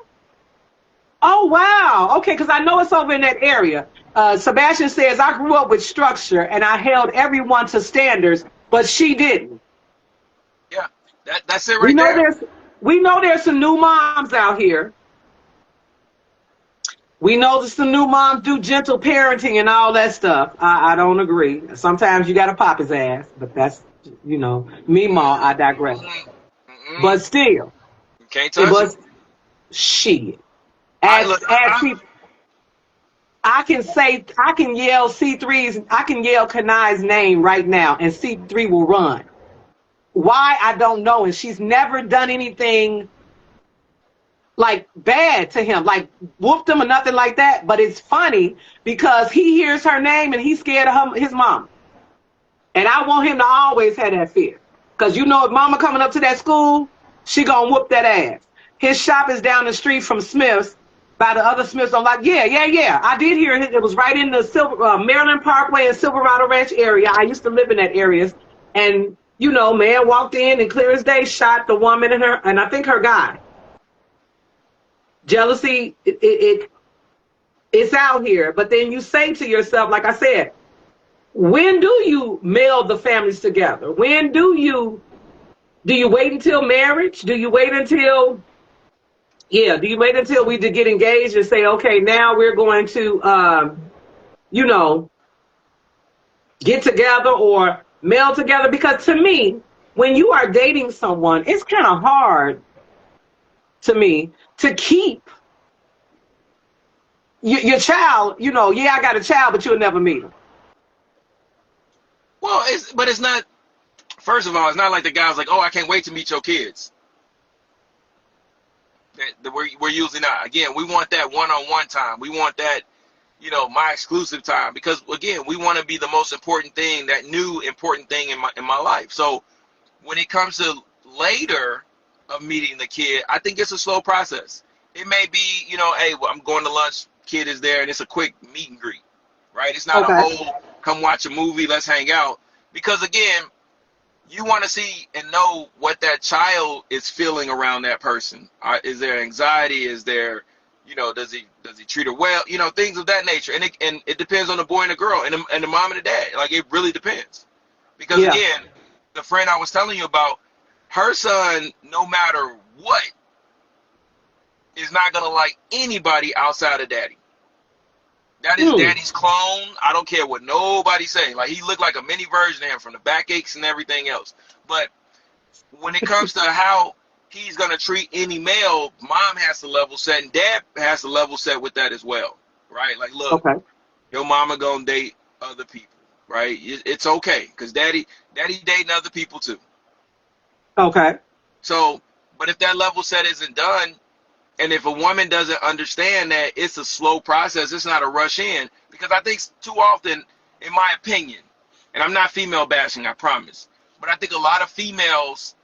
Oh, wow. Okay, because I know it's over in that area. Sebastian says, I grew up with structure and I held everyone to standards, but she didn't. Yeah, that's it right there. We know there's some new moms out here. We know that some new moms do gentle parenting and all that stuff. I don't agree. Sometimes you got to pop his ass, but that's, me, Ma, I digress. Mm-mm. But still, You can't touch it. Shit. I I can yell C3's, I can yell Kanai's name right now, and C3 will run. Why, I don't know. And she's never done anything like bad to him, like whooped him or nothing like that. But it's funny because he hears her name and he's scared of his mom. And I want him to always have that fear. Because if mama coming up to that school, she gonna whoop that ass. His shop is down the street from Smith's, by the other Smiths. I'm like, yeah. I did hear it. It was right in the Maryland Parkway and Silverado Ranch area. I used to live in that area. And, man walked in and clear as day shot the woman and I think her guy. Jealousy, it's out here. But then you say to yourself, like I said, when do you meld the families together? When do you wait until marriage? Do you wait until we get engaged and say, okay, now we're going to, get together or meld together? Because to me, when you are dating someone, it's kind of hard to me to keep your child, I got a child, but you'll never meet him. Well, it's not. First of all, it's not like the guy's like, oh, I can't wait to meet your kids. We're usually not. Again, we want that one-on-one time. We want that, my exclusive time, because again, we want to be the most important thing, that new important thing in my life. So when it comes to later of meeting the kid, I think it's a slow process. It may be, hey, well, I'm going to lunch, kid is there, and it's a quick meet and greet, right? It's not a whole come watch a movie, let's hang out, because again, you want to see and know what that child is feeling around that person. Is there anxiety? Is there, does he treat her well? Things of that nature. And it depends on the boy and the girl and the mom and the dad. Like, it really depends. Because again, the friend I was telling you about, her son, no matter what, is not gonna like anybody outside of daddy. That is Hmm. daddy's clone. I don't care what nobody's saying. Like, he looked like a mini version of him from the backaches and everything else. But when it comes to how he's gonna treat any male, mom has to level set and dad has to level set with that as well, right? Like, look, Okay. your mama gonna date other people, right? It's okay, because daddy dating other people too. Okay. So, but if that level set isn't done, and if a woman doesn't understand that it's a slow process, it's not a rush in, because I think too often, in my opinion, and I'm not female bashing, I promise, but I think a lot of females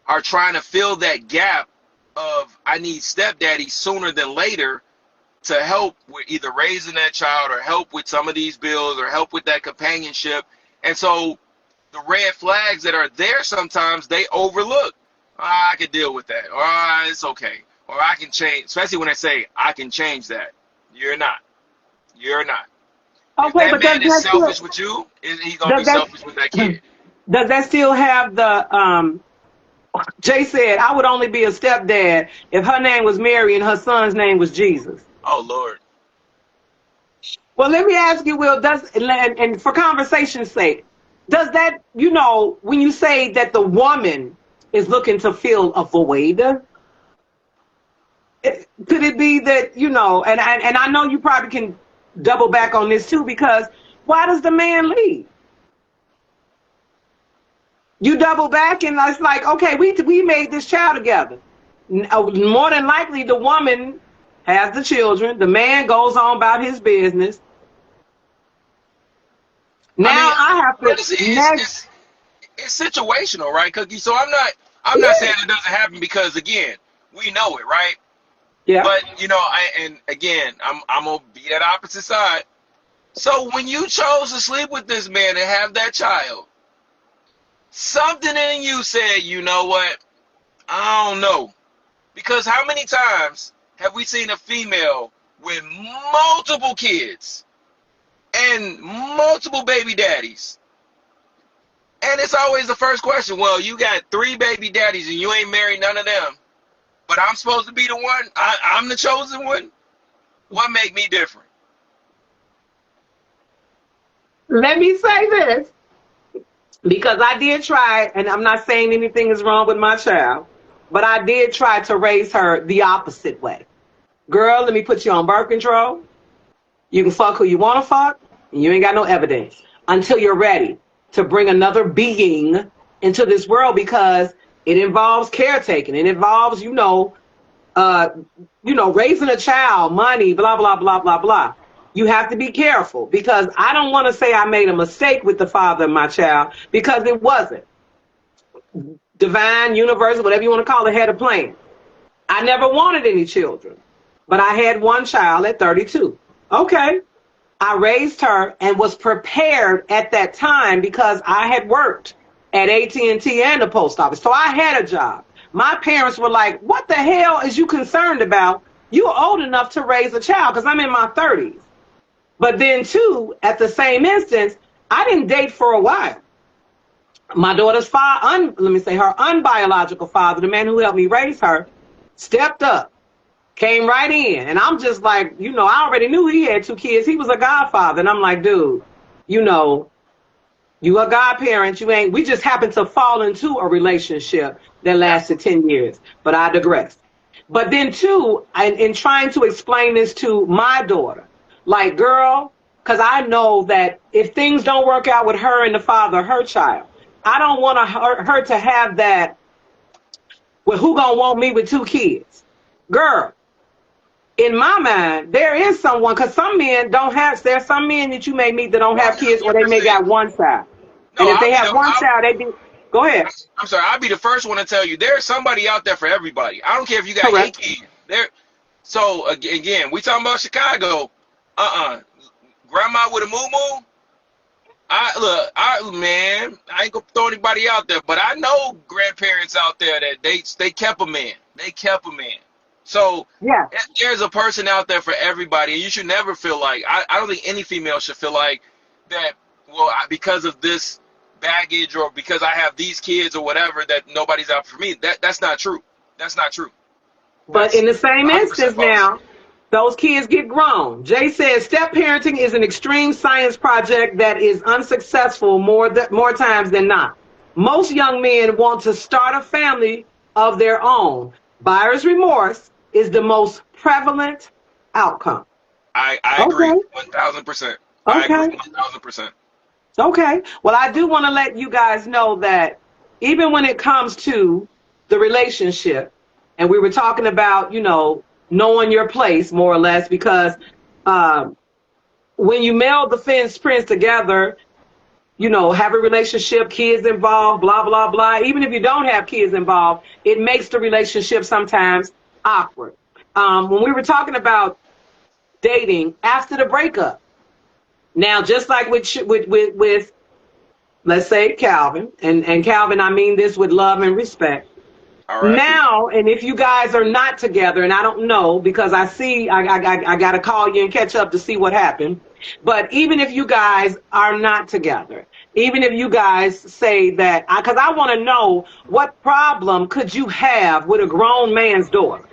are trying to fill that gap of, I need stepdaddy sooner than later to help with either raising that child or help with some of these bills or help with that companionship. And so the red flags that are there sometimes they overlook. I could deal with that. Or it's okay. Or I can change, especially when they say, I can change that. You're not. You're not. If Okay, that but does man is that still selfish with you, he's going to be does that selfish with that kid. does that still have the Jay said I would only be a stepdad if her name was Mary and her son's name was Jesus. Oh, Lord. Well, let me ask you, Will, and for conversation's sake, does that, when you say that the woman is looking to fill a void, could it be that, and I know you probably can double back on this too, because why does the man leave? You double back and it's like, okay, we made this child together. More than likely, the woman has the children. The man goes on about his business. Now I have to it's situational, right, Cookie? So I'm not Yeah. saying it doesn't happen, because again, we know it, right? Yeah. But and again, I'm gonna be that opposite side. So when you chose to sleep with this man and have that child, something in you said, you know what? I don't know. Because how many times have we seen a female with multiple kids and multiple baby daddies? And it's always the first question, well, you got 3 baby daddies and you ain't married none of them, but I'm supposed to be the one? I'm the chosen one? What make me different? Let me say this, because I did try, and I'm not saying anything is wrong with my child, but I did try to raise her the opposite way. Girl, let me put you on birth control. You can fuck who you want to fuck, and you ain't got no evidence until you're ready to bring another being into this world, because it involves caretaking. It involves, raising a child, money, blah, blah, blah, blah, blah. You have to be careful, because I don't want to say I made a mistake with the father of my child, because it wasn't. Divine, universal, whatever you want to call it, had a plan. I never wanted any children, but I had one child at 32. Okay. I raised her and was prepared at that time because I had worked at AT&T and the post office. So I had a job. My parents were like, what the hell is you concerned about? You're old enough to raise a child, because I'm in my 30s. But then, too, at the same instance, I didn't date for a while. My daughter's father, her unbiological father, the man who helped me raise her, stepped up, came right in. And I'm just like, I already knew he had 2 kids. He was a godfather. And I'm like, dude, you a godparent. We just happened to fall into a relationship that lasted 10 years. But I digress. But then, too, in trying to explain this to my daughter, like, girl, because I know that if things don't work out with her and the father of her child, I don't want her to have that, well, who gonna want me with 2 kids? Girl, in my mind, there is someone, because some men there's some men that you may meet that don't have kids, or they may got one child. No, And if they have one child, go ahead. I'm sorry, I'll be the first one to tell you, there's somebody out there for everybody. I don't care if you got Correct. 8 kids. So, again, we talking about Chicago. Grandma with a moo-moo? Man, I ain't gonna throw anybody out there, but I know grandparents out there that they kept a man. They kept a man. So Yeah. there's a person out there for everybody, and you should never feel like, I don't think any female should feel like that, well, because of this baggage or because I have these kids or whatever, that nobody's out for me. That's not true. That's not true. But in That's the same 100% instance false. now, those kids get grown. Jay says step parenting is an extreme science project that is unsuccessful more times than not. Most young men want to start a family of their own. Buyer's remorse is the most prevalent outcome. I agree Okay, 1,000%. I agree okay, 1,000%. okay. Well, I do want to let you guys know that even when it comes to the relationship, and we were talking about, knowing your place more or less, because um, when you meld the Finns prints together, have a relationship, kids involved, blah, blah, blah. Even if you don't have kids involved, it makes the relationship sometimes awkward. When we were talking about dating after the breakup, now, just like with let's say Calvin, and Calvin, I mean this with love and respect. R.I.P. Now, and if you guys are not together, and I don't know because I got to call you and catch up to see what happened. But even if you guys are not together, even if you guys say that, because I want to know what problem could you have with a grown man's daughter?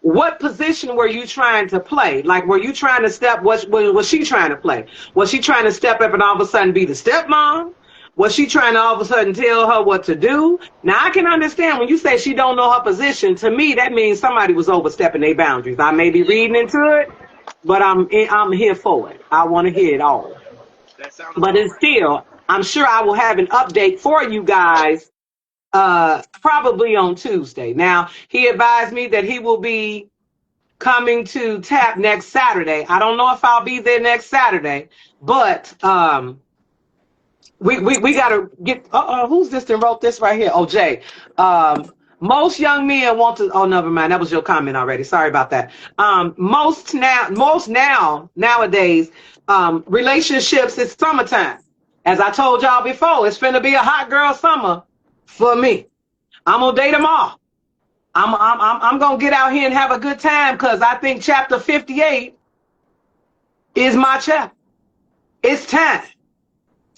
What position were you trying to play? Like, were you trying to step? Was she trying to play? Was she trying to step up and all of a sudden be the stepmom? Was she trying to all of a sudden tell her what to do? Now I can understand when you say she don't know her position. To me, that means somebody was overstepping their boundaries. I may be reading into it, but I'm here for it. I want to hear it all. That sounds But about it's right. still, I'm sure I will have an update for you guys probably on Tuesday. Now he advised me that he will be coming to TAP next Saturday. I don't know if I'll be there next Saturday, but we got to get. Who's this that wrote this right here? Oh, Jay. Most young men want to. Oh, never mind. That was your comment already. Sorry about that. Most nowadays, relationships is summertime. As I told y'all before, it's finna be a hot girl summer for me. I'm gonna date them all. I'm gonna get out here and have a good time because I think chapter 58 is my chapter. It's time.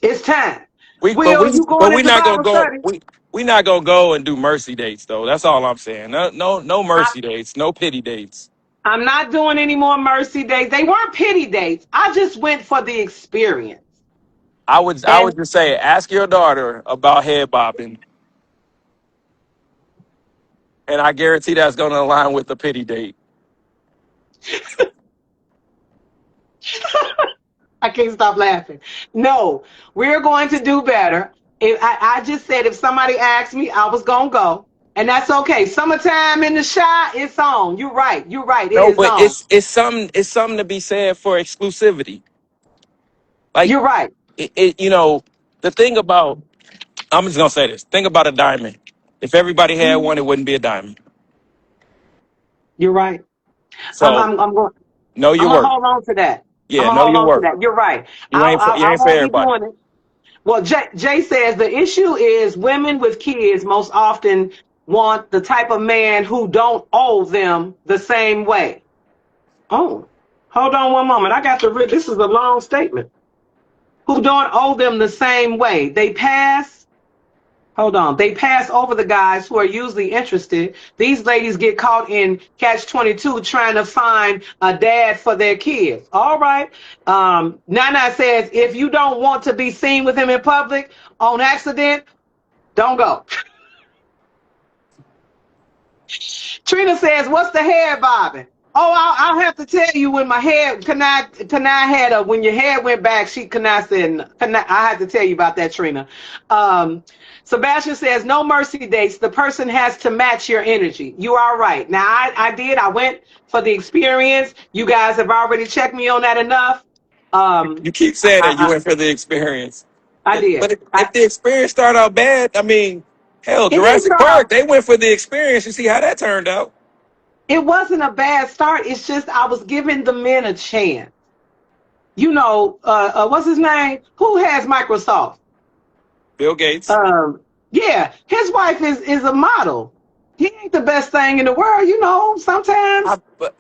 It's time. We but Will, we you but going we into not gonna Bible go. study? We not gonna go and do mercy dates though. That's all I'm saying. No I, mercy dates. No pity dates. I'm not doing any more mercy dates. They weren't pity dates. I just went for the experience. I would And just say ask your daughter about head bobbing, and I guarantee that's gonna align with the pity date. I can't stop laughing. No, we're going to do better. I just said if somebody asked me, I was going to go. And that's okay. Summertime in the shy, it's on. You're right. You're right. It No, is but on. it's something to be said for exclusivity. Like You're right. the thing about I'm just gonna say this. Think about a diamond. If everybody had Mhm. one, it wouldn't be a diamond. You're right. I'm, So I'm, I'm going. know I'm your gonna worth. hold on to that. I'm Yeah, gonna know hold your on to worth. that. You're right. You ain't for, you I ain't for won't be everybody. doing it. Well, Jay says the issue is women with kids most often want the type of man who don't owe them the same way. Oh, hold on one moment. I got to read. This is a long statement. Who don't owe them the same way. Hold on. They pass over the guys who are usually interested. These ladies get caught in catch 22 trying to find a dad for their kids. All right. Nana says if you don't want to be seen with him in public on accident, don't go. Trina says, "What's the hair bobbing?" Oh, I'll have to tell you when my hair. Kanai had a when your hair went back. Kanai said, I have to tell you about that, Trina. Um, Sebastian says, "No mercy dates. The person has to match your energy." You are right. Now I did. I went for the experience. You guys have already checked me on that enough. Um, You keep I, saying that you I, went for the experience. I did. But if the experience started out bad, I mean, hell, It didn't Jurassic start off. Park, they went for the experience. You see how that turned out. It wasn't a bad start. It's just I was giving the men a chance. What's his name? Who has Microsoft? Bill Gates. Yeah, his wife is a model. He ain't the best thing in the world, sometimes. But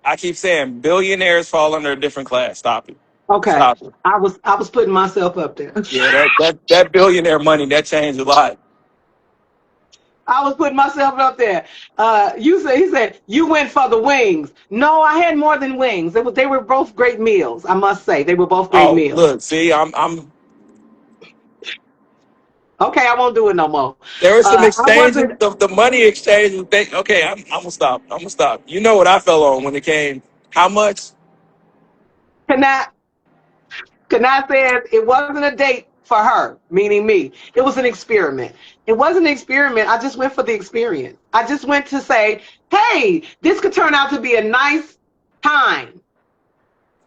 I keep saying billionaires fall under a different class. Stop it. Okay. Stop it. I was putting myself up there. Yeah, that billionaire money, that changed a lot. I was putting myself up there. He said, you went for the wings. No, I had more than wings. They were both great meals. I must say they were both great Oh, meals. look, see, I'm. Okay, I won't do it no more. There was some I exchanges, wasn't, the money exchange. Okay, I'm gonna stop. I'm gonna stop. You know what I fell on when it came? How much? cannot, cannot say it wasn't a date for her, meaning me. It was an experiment. It wasn't an experiment. I just went for the experience. I just went to say, hey, this could turn out to be a nice time.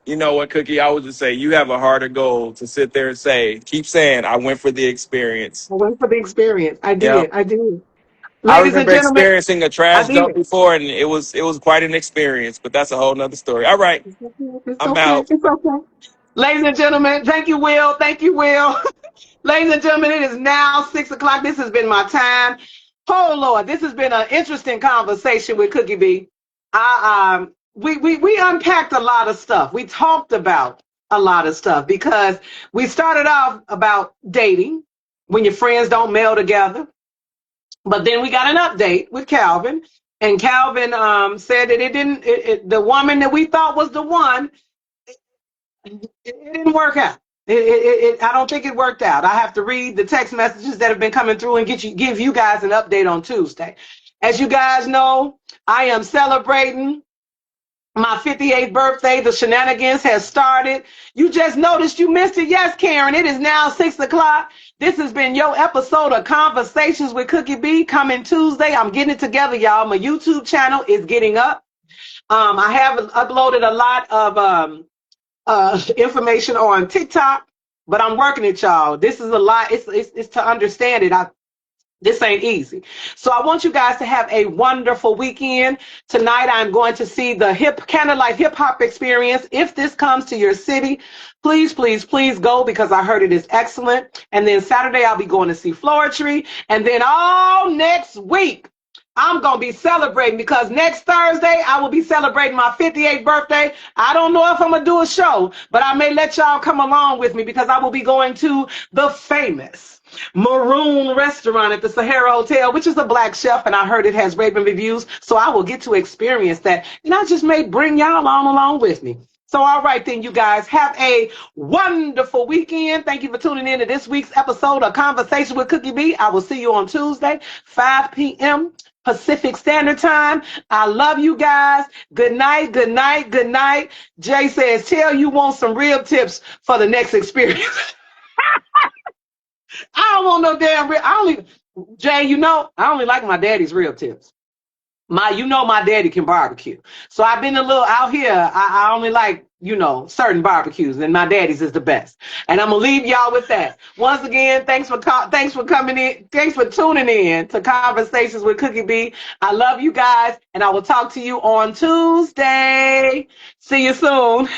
You know what, Cookie? I would just say you have a harder goal to sit there and say, keep saying, I went for the experience. I went for the experience. I Yeah. did. I did. I Ladies and remember gentlemen, experiencing a I trash dump did. before, and it was quite an experience. But that's a whole nother story. All right, It's okay. It's I'm okay. out. It's okay. Ladies and gentlemen, thank you, Will. Thank you, Will. Ladies and gentlemen, it is now 6 o'clock. This has been my time. Oh Lord, this has been an interesting conversation with Cookie B. We unpacked a lot of stuff. We talked about a lot of stuff because we started off about dating when your friends don't meld together. But then we got an update with Calvin, and Calvin said that the woman that we thought was the one, it didn't work out. I don't think it worked out. I have to read the text messages that have been coming through and give you guys an update on Tuesday. As you guys know, I am celebrating my 58th birthday. The shenanigans has started. You just noticed you missed it. Yes, Karen, it is now 6 o'clock. This has been your episode of Conversations with Cookie B coming Tuesday. I'm getting it together, y'all. My YouTube channel is getting up. I have uploaded a lot of information on TikTok, but I'm working it, y'all. This is a lot. It's to understand it. This ain't easy. So I want you guys to have a wonderful weekend. Tonight I'm going to see the Candlelight Hip Hop Experience. If this comes to your city, please, please, please go because I heard it is excellent. And then Saturday I'll be going to see Floetry. And then all next week, I'm going to be celebrating because next Thursday, I will be celebrating my 58th birthday. I don't know if I'm going to do a show, but I may let y'all come along with me because I will be going to the famous Maroon restaurant at the Sahara Hotel, which is a black chef, and I heard it has raving reviews. So I will get to experience that. And I just may bring y'all on along with me. So, all right, then, you guys have a wonderful weekend. Thank you for tuning in to this week's episode of Conversation with Cookie B. I will see you on Tuesday, 5 p.m. Pacific Standard Time. I love you guys. Good night, good night, good night. Jay says, tell you want some real tips for the next experience. I don't want no damn real. Jay, I only like my daddy's real tips. My daddy can barbecue. So I've been a little out here. I only like, certain barbecues, and my daddy's is the best. And I'm gonna leave y'all with that. Once again, thanks for coming in. Thanks for tuning in to Conversations with Cookie B. I love you guys, and I will talk to you on Tuesday. See you soon.